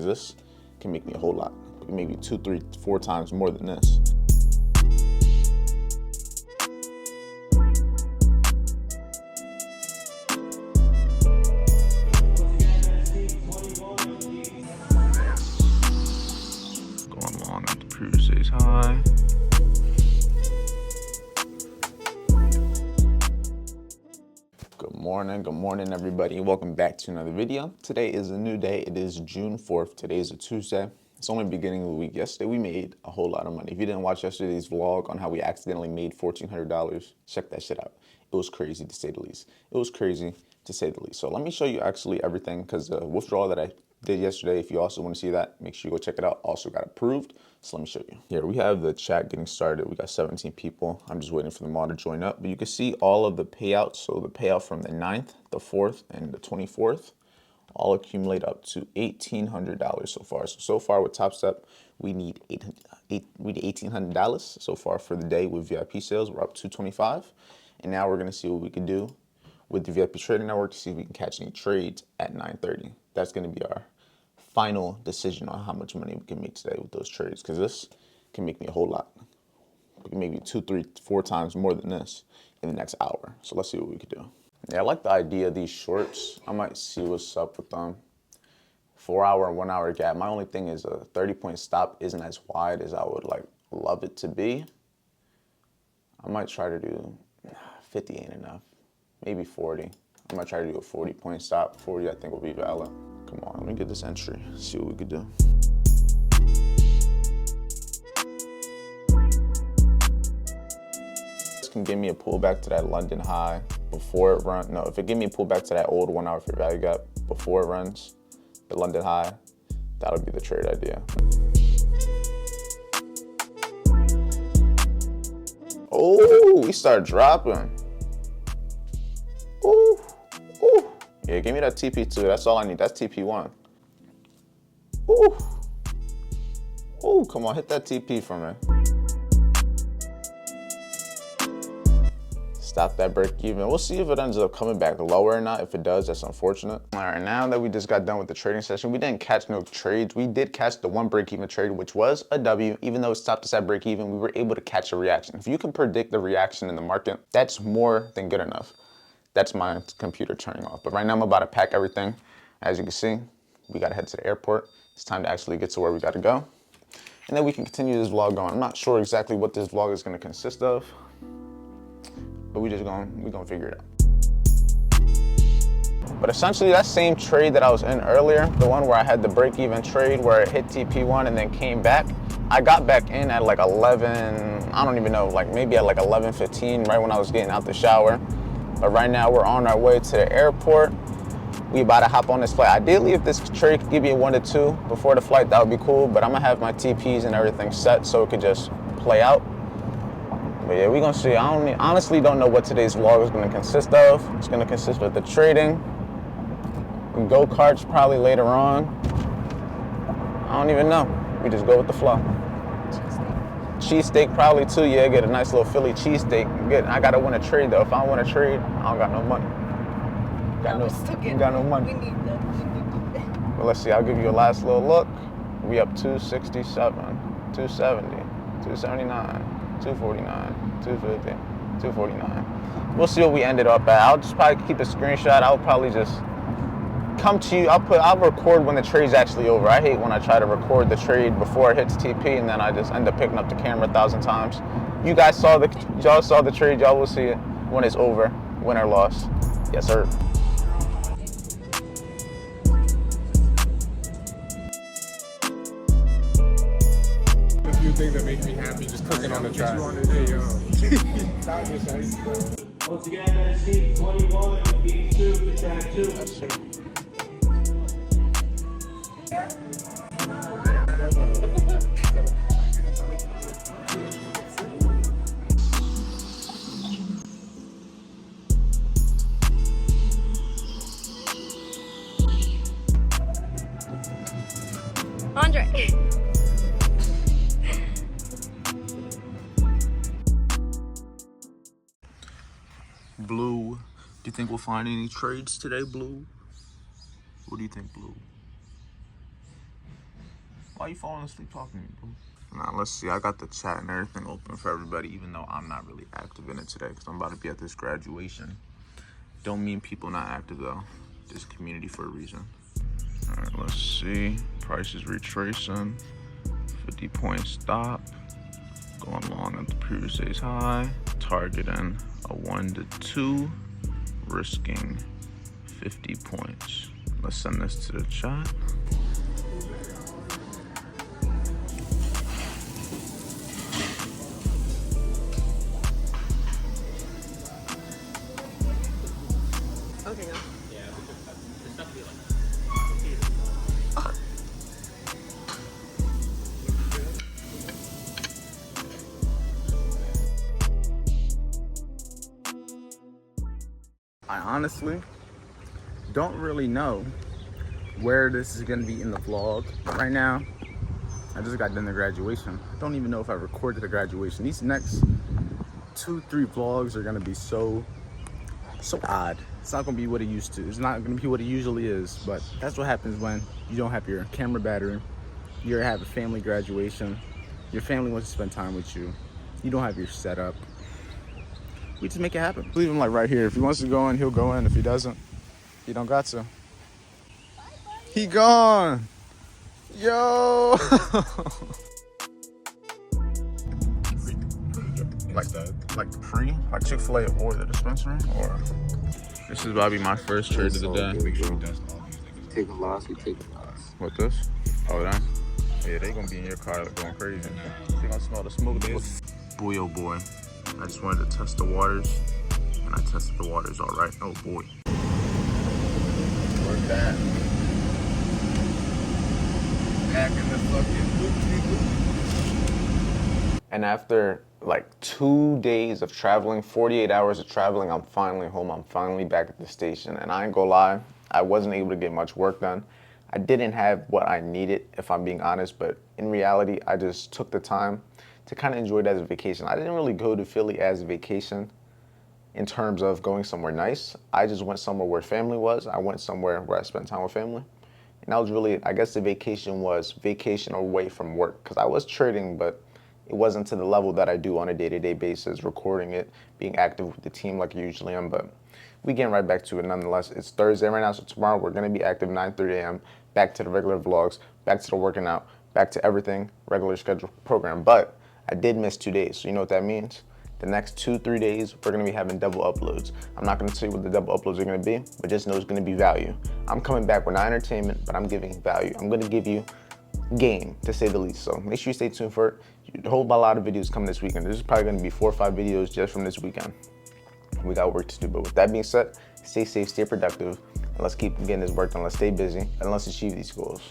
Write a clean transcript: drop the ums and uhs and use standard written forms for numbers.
This can make me a whole lot, maybe 2, 3, 4 times more than this. Going along at the previous day's high. Good morning everybody. Welcome back to another video. Today is a new day. It is June 4th. Today is a Tuesday. It's only the beginning of the week. Yesterday we made a whole lot of money. If you didn't watch yesterday's vlog on how we accidentally made $1,400, check that shit out. It was crazy to say the least. So let me show you actually everything, because the withdrawal that I did yesterday, if you also want to see that, make sure you go check it out. Also got approved. So let me show you. Here we have the chat getting started. We got 17 people. I'm just waiting for them all to join up. But you can see all of the payouts. So the payout from the 9th, the 4th, and the 24th all accumulate up to $1,800 so far. So far with Top Step, we need $1,800 so far for the day. With VIP sales, we're up to $225. And now we're going to see what we can do with the VIP Trading Network to see if we can catch any trades at 9:30. That's going to be our final decision on how much money we can make today with those trades, because this can make me a whole lot, maybe 2, 3, 4 times more than this in the next hour. So let's see what we could do. Yeah, I like the idea of these shorts. I might see what's up with them. 4-hour and 1-hour gap. My only thing is a 30-point stop isn't as wide as I would love it to be. I might try to do 50 ain't enough. Maybe 40. I might try to do a 40-point stop. 40 I think will be valid. Come on, let me get this entry, see what we could do. This can give me a pullback to that London high before it runs. No, if it give me a pullback to that old 1-hour fair value gap before it runs the London high, that'll be the trade idea. Oh, we start dropping. Ooh, ooh. Yeah, give me that TP2. That's all I need. That's TP1. Ooh. Ooh, come on, hit that TP for me. Stop that break even. We'll see if it ends up coming back lower or not. If it does, that's unfortunate. All right, now that we just got done with the trading session, we didn't catch no trades. We did catch the one break-even trade, which was a W. Even though it stopped us at break-even, we were able to catch a reaction. If you can predict the reaction in the market, that's more than good enough. That's my computer turning off. But right now I'm about to pack everything. As you can see, we gotta head to the airport. It's time to actually get to where we gotta go. And then we can continue this vlog going. I'm not sure exactly what this vlog is gonna consist of, but we're gonna figure it out. But essentially that same trade that I was in earlier, the one where I had the break-even trade where it hit TP1 and then came back, I got back in at like 11, I don't even know, maybe at 11:15, right when I was getting out the shower. But right now we're on our way to the airport. We about to hop on this flight. Ideally, if this trade could give me a 1 to 2 before the flight, that would be cool. But I'm gonna have my TPs and everything set so it could just play out. But yeah, we're gonna see. I honestly don't know what today's vlog is gonna consist of. It's gonna consist of the trading, go-karts probably later on. I don't even know. We just go with the flow. Cheesesteak probably too. Yeah, get a nice little Philly cheesesteak. I gotta win a trade though. If I don't win a trade, I don't got no money. Got no money. We need that. But let's see. I'll give you a last little look. We up 267, 270, 279, 249, 250, 249. We'll see what we ended up at. I'll just probably keep a screenshot. I'll probably just come to you. I'll record when the trade's actually over. I hate when I try to record the trade before it hits TP and then I just end up picking up the camera 1,000 times. You guys y'all saw the trade. Y'all will see it when it's over, win or loss. Yes, sir. A few things that make me happy, just cooking on the track. Once again, that's team 21, beat 2 to track 2. Andre. Blue, do you think we'll find any trades today, Blue? What do you think, Blue? Why you falling asleep talking to me, bro? Nah, let's see. I got the chat and everything open for everybody, even though I'm not really active in it today because I'm about to be at this graduation. Don't mean people not active though. This community for a reason. All right, let's see. Prices retracing. 50-point stop. Going long at the previous day's high. Targeting a 1 to 2. Risking 50 points. Let's send this to the chat. Okay, go. I honestly don't really know where this is gonna be in the vlog. But right now, I just got done the graduation. I don't even know if I recorded the graduation. These next 2-3 vlogs are gonna be so odd. It's not gonna be what it used to. It's not gonna be what it usually is, but that's what happens when you don't have your camera battery. You have a family graduation. Your family wants to spend time with you. You don't have your setup. We just make it happen. Leave him like right here. If he wants to go in, he'll go in. If he doesn't, he don't got to. He gone. Yo. like pre, like Chick-fil-A or the dispensary, or this is probably my first trade of the day. Make sure you dust all these niggas. Take a loss, we take a loss. What this? Oh, that? Yeah, they gonna be in your car going crazy. They gonna smell the smoke. Boy, oh boy. I just wanted to test the waters, and I tested the waters all right. Oh boy. We're back. Back in the fucking loop. And after like 2 days of traveling, 48 hours of traveling, I'm finally home. I'm finally back at the station. And I ain't gonna lie, I wasn't able to get much work done. I didn't have what I needed, if I'm being honest, but in reality, I just took the time to kind of enjoy it as a vacation. I didn't really go to Philly as a vacation in terms of going somewhere nice. I just went somewhere where family was. I went somewhere where I spent time with family. And that was really, I guess the vacation was vacation away from work, because I was trading, but it wasn't to the level that I do on a day-to-day basis, recording it, being active with the team like I usually am. But we getting right back to it nonetheless. It's Thursday right now, so tomorrow we're gonna be active 9:30 a.m., back to the regular vlogs, back to the working out, back to everything, regular scheduled program. But I did miss 2 days, so you know what that means? The next 2-3 days, we're gonna be having double uploads. I'm not gonna tell you what the double uploads are gonna be, but just know it's gonna be value. I'm coming back with not entertainment, but I'm giving value. I'm gonna give you game, to say the least. So make sure you stay tuned for it. A whole lot of videos coming this weekend. There's probably gonna be 4 or 5 videos just from this weekend. We got work to do, but with that being said, stay safe, stay productive, and let's keep getting this work done. Let's stay busy, and let's achieve these goals.